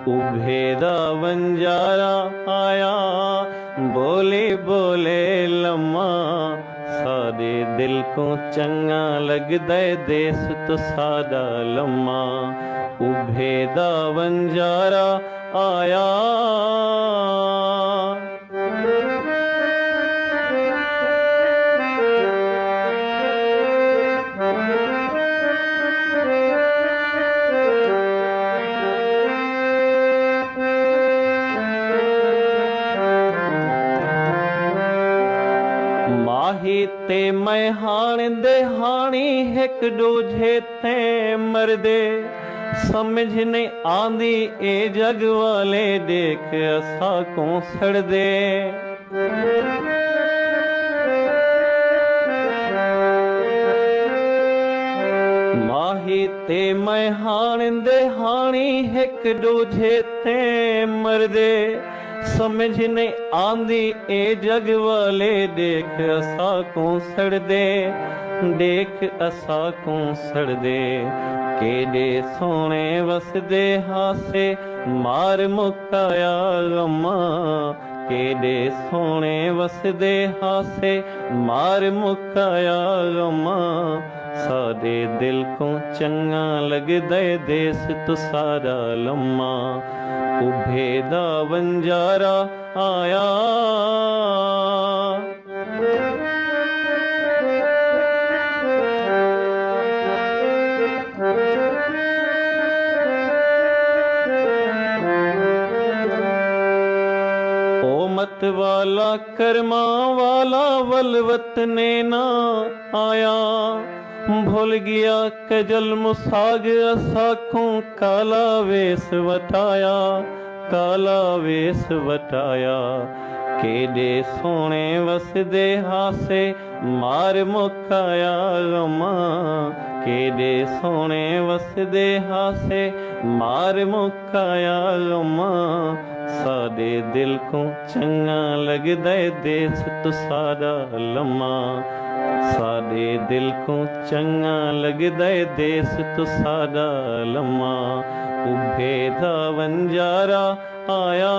उभे दा वंजारा आया, बोले बोले लम्मा। सारे दिल को चंगा लगदा देस तो सादा लम्मा। उभे दा वंजारा आया। माही ते मैं हाण दे हाणी हिक दूजे ते मरदे। समझ नहीं आंदी ए जग वाले देख असा को सड़दे। माही ते मैं हाण दे हाणी हिक दूजे ते मरदे। समझ नहीं आंदी ए जग वाले देख असा को सड़दे। देख असा को सड़दे। केडे सोने वसदे हासे मार मुकाया गम्मा। केडे सोने वसदे हासे मार मुकाया गम्मा। सारे दिल को चंगा लगदा देस तो सारा लम्मा। उभे दा वंजारा आया। ओ मत वाला कर्मा वाला वलवत ने ना आया। भूल गया कजल मुसाग असाखों काला वेस वटाया। काला वेस वटाया। केडे सोने वसदे हासे मार मुकाया गम्मा। केडे सोने वसदे हासे मार मुकाया गम्मा। साडे दिल को चंगा लगदा देस तो सारा लम्मा। साडे दिल को चंगा लगदा देस तो सारा लम्मा। उभे दा वंजारा आया।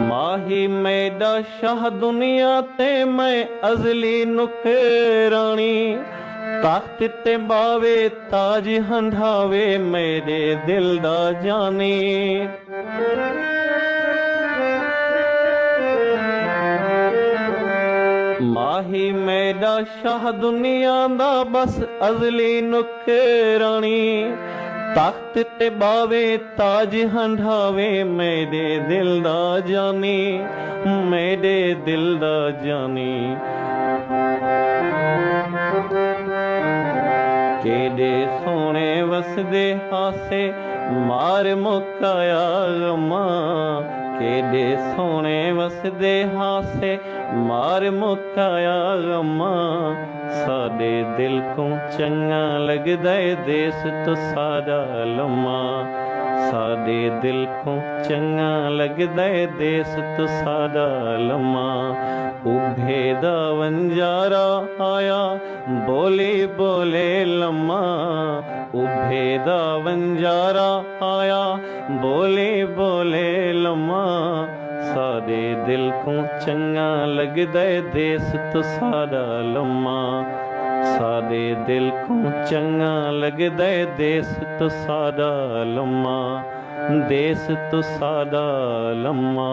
माही मैडा शाह दुनिया ते मैं अजली नुकरानी। तख्त ते बावे ताज हंडावे मेरे दिल दा जानी। माही मैडा शाह दुनिया दा बस अजली नुकरानी। तख्त ते बावे ताज हंडावे मेरे दिल दा जानी। मेरे दिल दा जानी। केडे सोने वसदे हासे मार मुकाया गम्मा। केडे सोने वसदे हासे मार मुकाया गम्मा। साडे दिल को चंगा लगदा देस तो सारा लम्मा। साडे दिल को चंगा लगदा देस तो सारा लम्मा। उभे दा वंजारा आया, बोले बोले लम्मा। उभे दा वंजारा आया, बोले बोले लम्मा। सारे दिल को चंगा लगदा देस तो सारा लम्मा। सारे दिल को चंगा लगदा देस तो सारा लम्मा। देस तो सारा लम्मा।